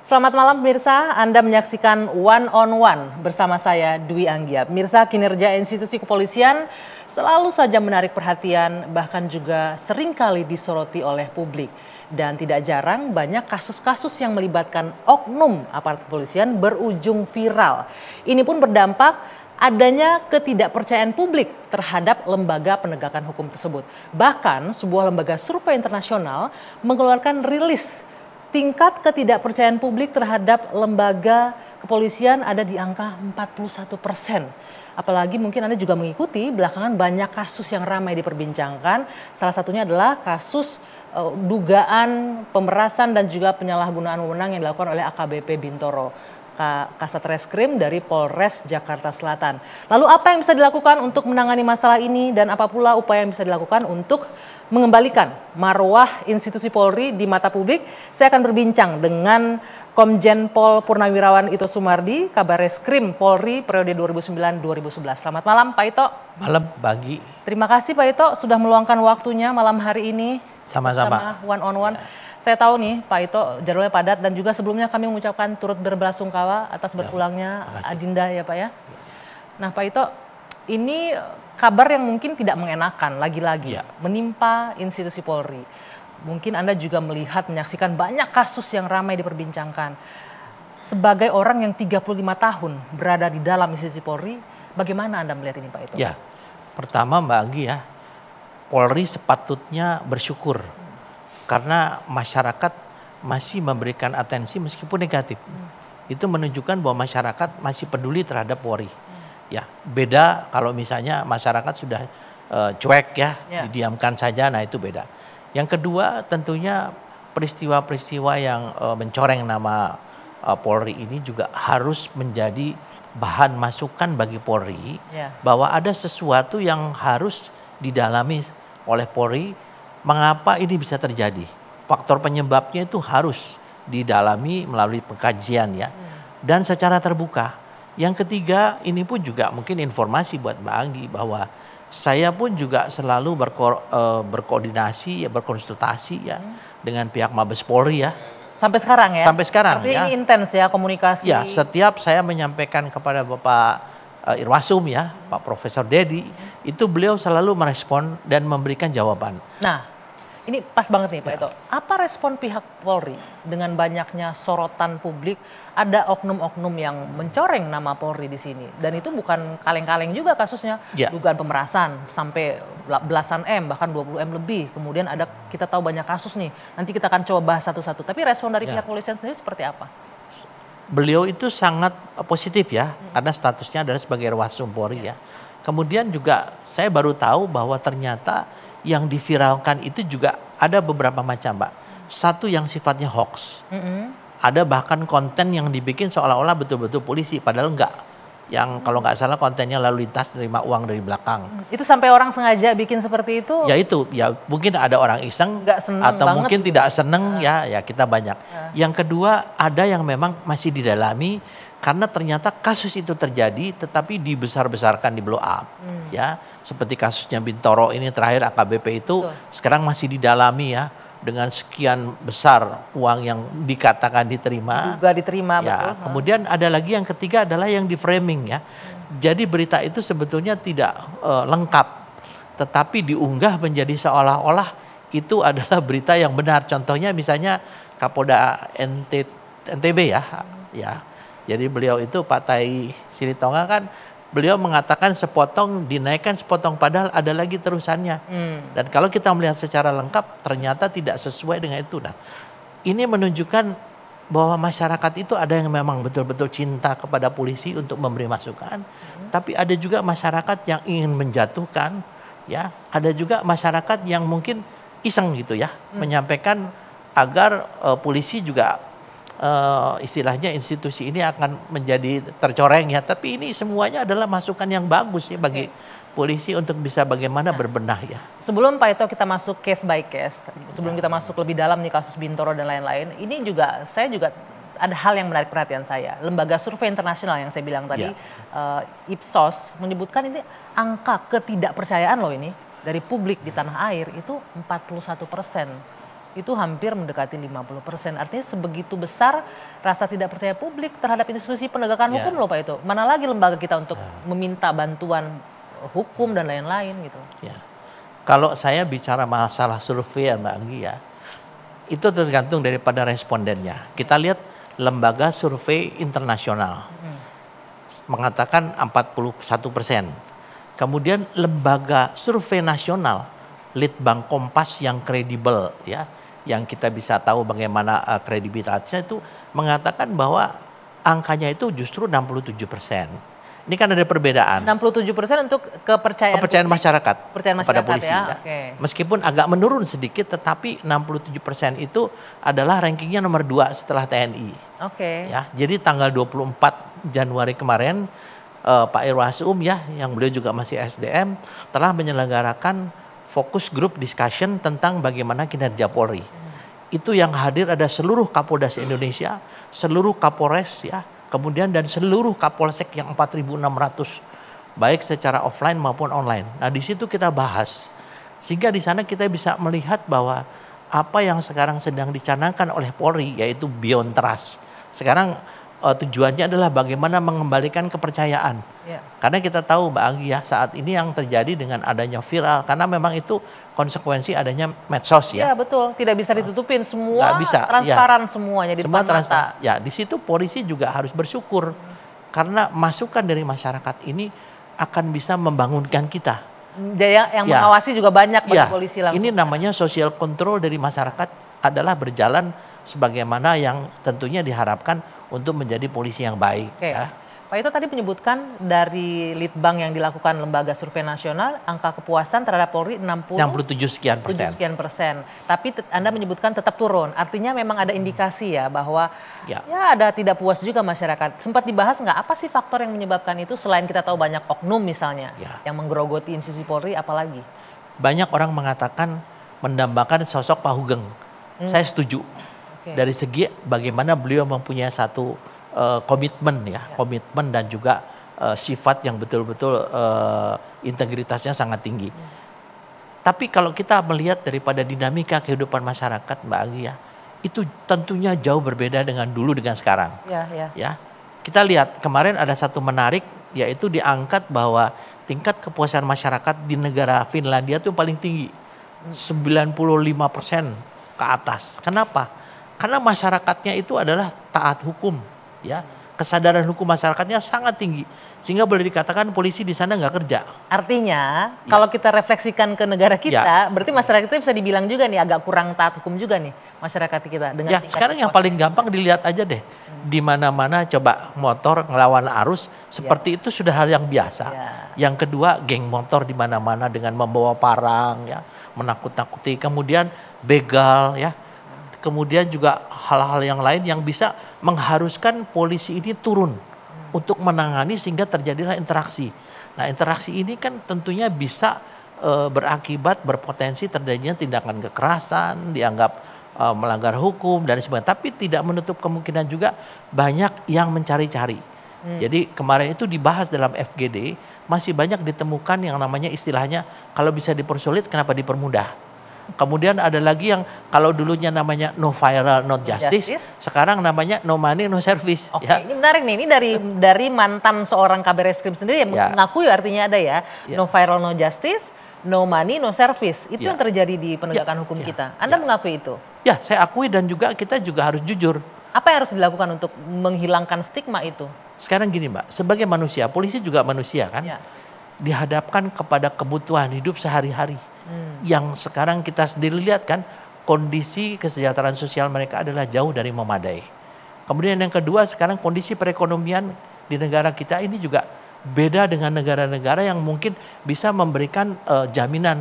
Selamat malam pemirsa, Anda menyaksikan One on One bersama saya Dwi Anggia. Pemirsa, kinerja institusi kepolisian selalu saja menarik perhatian, bahkan juga seringkali disoroti oleh publik. Dan tidak jarang banyak kasus-kasus yang melibatkan oknum aparat kepolisian berujung viral. Ini pun berdampak adanya ketidakpercayaan publik terhadap lembaga penegakan hukum tersebut. Bahkan sebuah lembaga survei internasional mengeluarkan rilis tingkat ketidakpercayaan publik terhadap lembaga kepolisian ada di angka 41%. Apalagi mungkin Anda juga mengikuti belakangan banyak kasus yang ramai diperbincangkan. Salah satunya adalah kasus dugaan pemerasan dan juga penyalahgunaan wewenang yang dilakukan oleh AKBP Bintoro, Kasat Reskrim dari Polres Jakarta Selatan. Lalu apa yang bisa dilakukan untuk menangani masalah ini dan apa pula upaya yang bisa dilakukan untuk mengembalikan marwah institusi Polri di mata publik? Saya akan berbincang dengan Komjen Pol Purnawirawan Ito Sumardi, Kabar Reskrim Polri periode 2009-2011. Selamat malam Pak Ito. Malam pagi. Terima kasih Pak Ito sudah meluangkan waktunya malam hari ini. Sama-sama. One on One. Saya tahu nih Pak Ito jadwalnya padat dan juga sebelumnya kami mengucapkan turut berbelasungkawa atas berpulangnya Adinda ya Pak ya. Nah Pak Ito, ini kabar yang mungkin tidak mengenakan lagi-lagi menimpa institusi Polri. Mungkin Anda juga melihat, menyaksikan banyak kasus yang ramai diperbincangkan. Sebagai orang yang 35 tahun berada di dalam institusi Polri, bagaimana Anda melihat ini Pak Ito? Ya, pertama Mbak Anggi ya, Polri sepatutnya bersyukur karena masyarakat masih memberikan atensi meskipun negatif. Itu menunjukkan bahwa masyarakat masih peduli terhadap Polri. Ya, beda kalau misalnya masyarakat sudah cuek ya, didiamkan saja, nah itu beda. Yang kedua tentunya peristiwa-peristiwa yang mencoreng nama Polri ini juga harus menjadi bahan masukan bagi Polri bahwa ada sesuatu yang harus didalami oleh Polri. Mengapa ini bisa terjadi? Faktor penyebabnya itu harus didalami melalui pengkajian ya, dan secara terbuka. Yang ketiga, ini pun juga mungkin informasi buat Mbak Anggi bahwa saya pun juga selalu berkoordinasi, berkonsultasi ya dengan pihak Mabes Polri ya. Sampai sekarang ya? Sampai sekarang. Artinya ini intens ya komunikasi. Ya, setiap saya menyampaikan kepada Bapak Irwasum ya, Pak Profesor Dedi, itu beliau selalu merespon dan memberikan jawaban. Nah, ini pas banget nih Pak Ito. Apa respon pihak Polri dengan banyaknya sorotan publik, ada oknum-oknum yang mencoreng nama Polri di sini, dan itu bukan kaleng-kaleng juga kasusnya, dugaan pemerasan sampai belasan M bahkan 20 M lebih. Kemudian ada, kita tahu banyak kasus nih. Nanti kita akan coba bahas satu-satu. Tapi respon dari pihak kepolisian sendiri seperti apa? Beliau itu sangat positif ya, karena statusnya adalah sebagai Irwasum Polri ya. Kemudian juga saya baru tahu bahwa ternyata yang diviralkan itu juga ada beberapa macam, Mbak. Satu yang sifatnya hoax. Ada bahkan konten yang dibikin seolah-olah betul-betul polisi, padahal enggak. Yang kalau nggak salah kontennya lalu lintas nerima uang dari belakang. Itu sampai orang sengaja bikin seperti itu? Ya itu, ya mungkin ada orang iseng atau mungkin tidak seneng ya kita banyak. Yang kedua, ada yang memang masih didalami karena ternyata kasus itu terjadi tetapi dibesar-besarkan, di blow up. Ya, seperti kasusnya Bintoro ini terakhir AKBP itu sekarang masih didalami ya, dengan sekian besar uang yang dikatakan diterima. Juga diterima, ya, betul. Kemudian ada lagi yang ketiga adalah yang di framing ya. Jadi berita itu sebetulnya tidak lengkap, tetapi diunggah menjadi seolah-olah itu adalah berita yang benar. Contohnya misalnya Kapolda NTB ya. Jadi beliau itu Pak Tai Silitonga kan, beliau mengatakan sepotong dinaikkan sepotong, padahal ada lagi terusannya. Dan kalau kita melihat secara lengkap ternyata tidak sesuai dengan itu. Nah, ini menunjukkan bahwa masyarakat itu ada yang memang betul-betul cinta kepada polisi untuk memberi masukan, tapi ada juga masyarakat yang ingin menjatuhkan, ya. Ada juga masyarakat yang mungkin iseng gitu ya, menyampaikan agar polisi juga istilahnya institusi ini akan menjadi tercoreng ya, tapi ini semuanya adalah masukan yang bagus ya bagi polisi untuk bisa bagaimana berbenah ya. Sebelum Pak Ito kita masuk case by case, sebelum kita masuk lebih dalam nih kasus Bintoro dan lain-lain, ini juga saya juga ada hal yang menarik perhatian saya. Lembaga survei internasional yang saya bilang tadi, Ipsos, menyebutkan ini angka ketidakpercayaan loh ini dari publik di tanah air itu 41%. itu hampir mendekati 50%. Artinya sebegitu besar rasa tidak percaya publik terhadap institusi penegakan hukum loh Pak itu. Mana lagi lembaga kita untuk meminta bantuan hukum dan lain-lain gitu. Ya. Kalau saya bicara masalah survei ya Mbak Anggi ya, itu tergantung daripada respondennya. Kita lihat lembaga survei internasional mengatakan 41%. Kemudian lembaga survei nasional, Litbang Kompas yang kredibel ya, yang kita bisa tahu bagaimana kredibilitasnya itu mengatakan bahwa angkanya itu justru 67%. Ini kan ada perbedaan. 67% untuk kepercayaan masyarakat pada polisi. Ya. Okay. Meskipun agak menurun sedikit, tetapi 67% itu adalah rankingnya nomor 2 setelah TNI. Oke. Ya, jadi tanggal 24 Januari kemarin Pak Irwasum ya, yang beliau juga masih SDM, telah menyelenggarakan fokus group discussion tentang bagaimana kinerja Polri. Itu yang hadir ada seluruh Kapolda Indonesia, seluruh Kapolres ya, kemudian dan seluruh Kapolsek yang 4.600, baik secara offline maupun online. Nah di situ kita bahas, sehingga di sana kita bisa melihat bahwa apa yang sekarang sedang dicanangkan oleh Polri, yaitu Beyond Trust. Sekarang tujuannya adalah bagaimana mengembalikan kepercayaan. Ya. Karena kita tahu Mbak Anggi ya, saat ini yang terjadi dengan adanya viral, karena memang itu konsekuensi adanya medsos ya. Iya betul, tidak bisa ditutupin, semua bisa, transparan ya. Semuanya di depan mata. Ya, di situ polisi juga harus bersyukur karena masukan dari masyarakat ini akan bisa membangunkan kita. Jadi yang mengawasi juga banyak bagi polisi langsung. Ini namanya social control dari masyarakat adalah berjalan sebagaimana yang tentunya diharapkan untuk menjadi polisi yang baik. Ya. Pak Ito tadi menyebutkan dari Litbang yang dilakukan lembaga survei nasional, angka kepuasan terhadap Polri 67 sekian persen. Tapi Anda menyebutkan tetap turun. Artinya memang ada indikasi ya bahwa ya ada tidak puas juga masyarakat. Sempat dibahas nggak apa sih faktor yang menyebabkan itu selain kita tahu banyak oknum misalnya yang menggerogoti institusi Polri, apalagi? Banyak orang mengatakan mendambakan sosok Pak Hugeng. Saya setuju. Dari segi bagaimana beliau mempunyai satu komitmen komitmen dan juga sifat yang betul-betul integritasnya sangat tinggi. Tapi kalau kita melihat daripada dinamika kehidupan masyarakat Mbak Anggi ya, itu tentunya jauh berbeda dengan dulu dengan sekarang. Ya, kita lihat kemarin ada satu menarik, yaitu diangkat bahwa tingkat kepuasan masyarakat di negara Finlandia itu paling tinggi, 95% ke atas. Kenapa? Karena masyarakatnya itu adalah taat hukum, ya, kesadaran hukum masyarakatnya sangat tinggi, sehingga boleh dikatakan polisi di sana nggak kerja. Artinya, kalau kita refleksikan ke negara kita, berarti masyarakat kita bisa dibilang juga nih agak kurang taat hukum juga nih masyarakat kita. Dengan sekarang yang paling gampang dilihat aja deh, di mana-mana coba motor ngelawan arus seperti itu sudah hal yang biasa. Yang kedua, geng motor di mana-mana dengan membawa parang, ya, menakut-nakuti, kemudian begal, ya. Kemudian juga hal-hal yang lain yang bisa mengharuskan polisi ini turun untuk menangani sehingga terjadilah interaksi. Nah interaksi ini kan tentunya bisa berakibat berpotensi terjadinya tindakan kekerasan, dianggap melanggar hukum dan sebagainya. Tapi tidak menutup kemungkinan juga banyak yang mencari-cari. Jadi kemarin itu dibahas dalam FGD, masih banyak ditemukan yang namanya istilahnya kalau bisa dipersulit kenapa dipermudah. Kemudian ada lagi yang kalau dulunya namanya no viral no justice, sekarang namanya no money no service. Oke, ini menarik nih. Ini dari mantan seorang kabar reskrim sendiri yang mengakui artinya ada no viral no justice, no money no service. Itu yang terjadi di penegakan hukum kita. Anda mengakui itu? Ya, saya akui dan juga kita juga harus jujur. Apa yang harus dilakukan untuk menghilangkan stigma itu? Sekarang gini Mbak, sebagai manusia, polisi juga manusia kan, dihadapkan kepada kebutuhan hidup sehari-hari. Yang sekarang kita sendiri lihat kan, kondisi kesejahteraan sosial mereka adalah jauh dari memadai. Kemudian yang kedua, sekarang kondisi perekonomian di negara kita ini juga beda dengan negara-negara yang mungkin bisa memberikan jaminan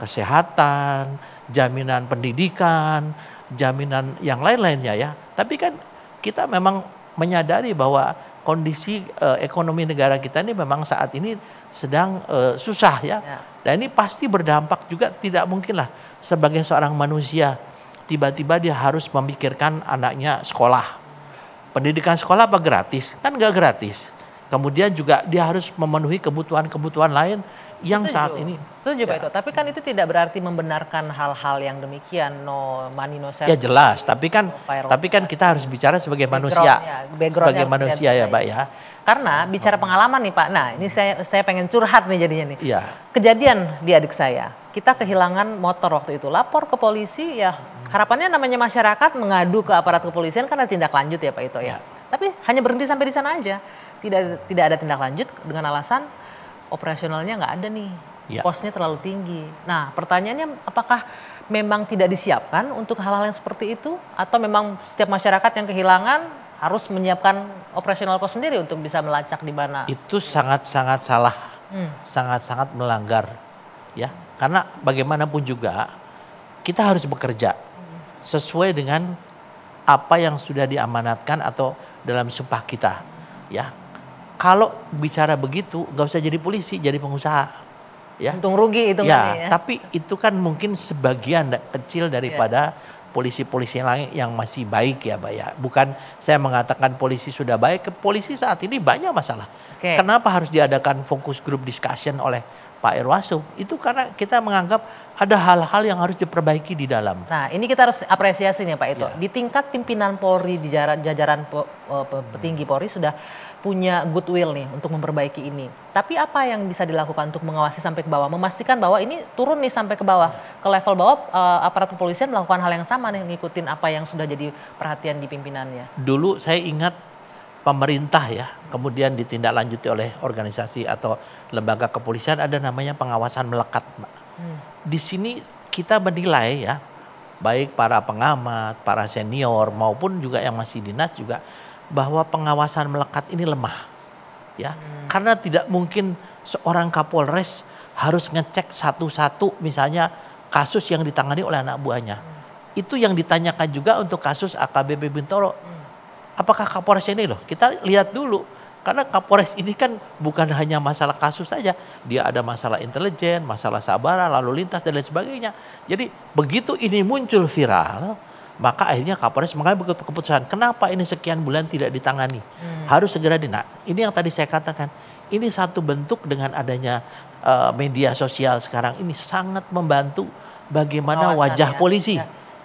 kesehatan, jaminan pendidikan, jaminan yang lain-lainnya ya. Tapi kan kita memang menyadari bahwa kondisi ekonomi negara kita ini memang saat ini sedang susah ya. Dan ini pasti berdampak juga, tidak mungkinlah sebagai seorang manusia tiba-tiba dia harus memikirkan anaknya sekolah. Pendidikan sekolah apa gratis? Kan nggak gratis. Kemudian juga dia harus memenuhi kebutuhan-kebutuhan lain yang saat ini. Setuju Pak Ito, tapi kan itu tidak berarti membenarkan hal-hal yang demikian, no money no Ya service. jelas, tapi kan kita harus bicara sebagai manusia, Backgroundnya sebagai harus manusia ya Pak ya. Karena bicara pengalaman nih Pak, nah ini saya pengen curhat nih jadinya nih. Iya. Kejadian di adik saya, kita kehilangan motor waktu itu, lapor ke polisi ya harapannya namanya masyarakat mengadu ke aparat kepolisian karena tindak lanjut ya Pak Ito ya. Tapi hanya berhenti sampai di sana aja, tidak ada tindak lanjut dengan alasan operasionalnya nggak ada nih, posnya terlalu tinggi. Nah pertanyaannya apakah memang tidak disiapkan untuk hal-hal yang seperti itu atau memang setiap masyarakat yang kehilangan harus menyiapkan operasional cost sendiri untuk bisa melacak di mana? Itu sangat-sangat salah, sangat-sangat melanggar ya. Karena bagaimanapun juga kita harus bekerja sesuai dengan apa yang sudah diamanatkan atau dalam sumpah kita ya. Kalau bicara begitu, nggak usah jadi polisi, jadi pengusaha. Ya. Untung rugi itu ya. Tapi itu kan mungkin sebagian kecil daripada polisi-polisi lain yang masih baik ya, Pak ya. Bukan saya mengatakan polisi sudah baik, polisi saat ini banyak masalah. Kenapa harus diadakan fokus group discussion oleh Pak Irwasum? Itu karena kita menganggap ada hal-hal yang harus diperbaiki di dalam. Nah ini kita harus apresiasi nih Pak Ito. Di tingkat pimpinan Polri, di jajaran petinggi Polri sudah punya goodwill nih untuk memperbaiki ini. Tapi apa yang bisa dilakukan untuk mengawasi sampai ke bawah? Memastikan bahwa ini turun nih sampai ke bawah. Ke level bawah aparat kepolisian melakukan hal yang sama nih, ngikutin apa yang sudah jadi perhatian di pimpinannya. Dulu saya ingat pemerintah ya, kemudian ditindaklanjuti oleh organisasi atau lembaga kepolisian ada namanya pengawasan melekat, Mbak. Di sini kita menilai ya, baik para pengamat, para senior maupun juga yang masih dinas juga bahwa pengawasan melekat ini lemah. Ya. Karena tidak mungkin seorang Kapolres harus ngecek satu-satu misalnya kasus yang ditangani oleh anak buahnya. Itu yang ditanyakan juga untuk kasus AKBP Bintoro. Apakah Kapolres ini loh? Kita lihat dulu. Karena Kapolres ini kan bukan hanya masalah kasus saja. Dia ada masalah intelijen, masalah sabara, lalu lintas dan lain sebagainya. Jadi begitu ini muncul viral, maka akhirnya Kapolres mengambil keputusan. Kenapa ini sekian bulan tidak ditangani? Harus segera ini yang tadi saya katakan. Ini satu bentuk dengan adanya media sosial sekarang ini sangat membantu bagaimana wajah polisi.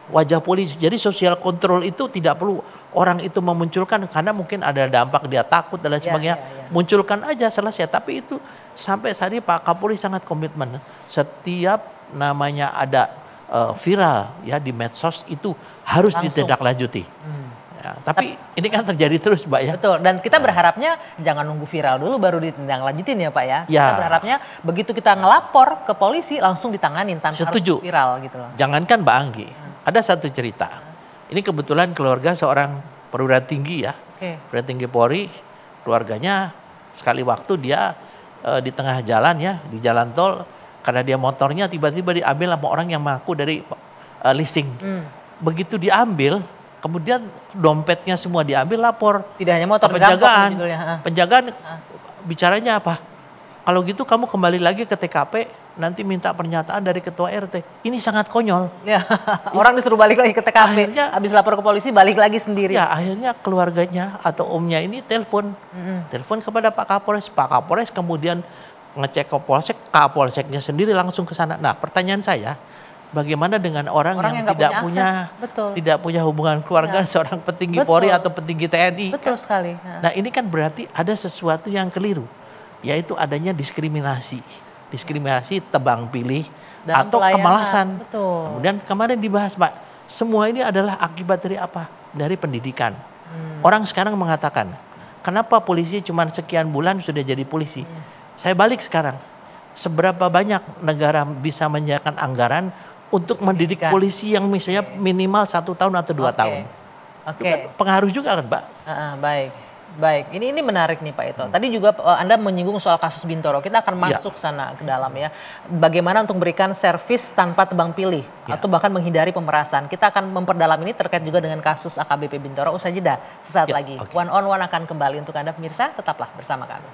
Wajah polisi. Jadi sosial kontrol itu tidak perlu orang itu memunculkan karena mungkin ada dampak dia takut dan lain sebagainya. Munculkan aja selesai. Tapi itu sampai saat ini Pak Kapolri sangat komitmen. Setiap namanya ada viral ya di medsos itu harus ditindaklanjuti. Ya, tapi ini kan terjadi terus Mbak ya. Betul, dan kita berharapnya jangan nunggu viral dulu baru ditindaklanjutin ya Pak ya. Kita berharapnya begitu kita ngelapor ke polisi langsung ditanganin tanpa harus viral gitu loh. Jangankan Mbak Anggi, ada satu cerita. Ini kebetulan keluarga seorang perwira tinggi ya. Perwira tinggi Polri, keluarganya sekali waktu dia di tengah jalan ya, di jalan tol karena dia motornya tiba-tiba diambil sama orang yang mengaku dari leasing. Begitu diambil, kemudian dompetnya semua diambil, lapor. Tidak hanya motor, penjagaan. Penjagaan bicaranya apa? Kalau gitu kamu kembali lagi ke TKP, nanti minta pernyataan dari ketua RT. Ini sangat konyol. Ya, orang disuruh balik lagi ke TKP, habis lapor ke polisi balik lagi sendiri. Ya, akhirnya keluarganya atau omnya ini telepon kepada Pak Kapolres. Pak Kapolres kemudian ngecek ke Polsek, Kapolseknya sendiri langsung ke sana. Nah, pertanyaan saya, bagaimana dengan orang yang tidak punya hubungan keluarga seorang petinggi Polri atau petinggi TNI? Betul sekali. Nah, ini kan berarti ada sesuatu yang keliru, yaitu adanya diskriminasi tebang pilih dalam atau pelayanan. Kemalasan. Betul. Kemudian kemarin dibahas Pak, semua ini adalah akibat dari apa? Dari pendidikan. Orang sekarang mengatakan, kenapa polisi cuma sekian bulan sudah jadi polisi? Saya balik sekarang, seberapa banyak negara bisa menyediakan anggaran untuk mendidik polisi yang misalnya minimal 1 tahun atau 2 tahun. Pengaruh juga kan Pak? Baik. Ini menarik nih Pak Ito. Tadi juga Anda menyinggung soal kasus Bintoro. Kita akan masuk sana ke dalam ya. Bagaimana untuk memberikan servis tanpa tebang pilih atau bahkan menghindari pemerasan. Kita akan memperdalam ini terkait juga dengan kasus AKBP Bintoro. Usai jeda sesaat lagi. One on One akan kembali untuk Anda pemirsa. Tetaplah bersama kami.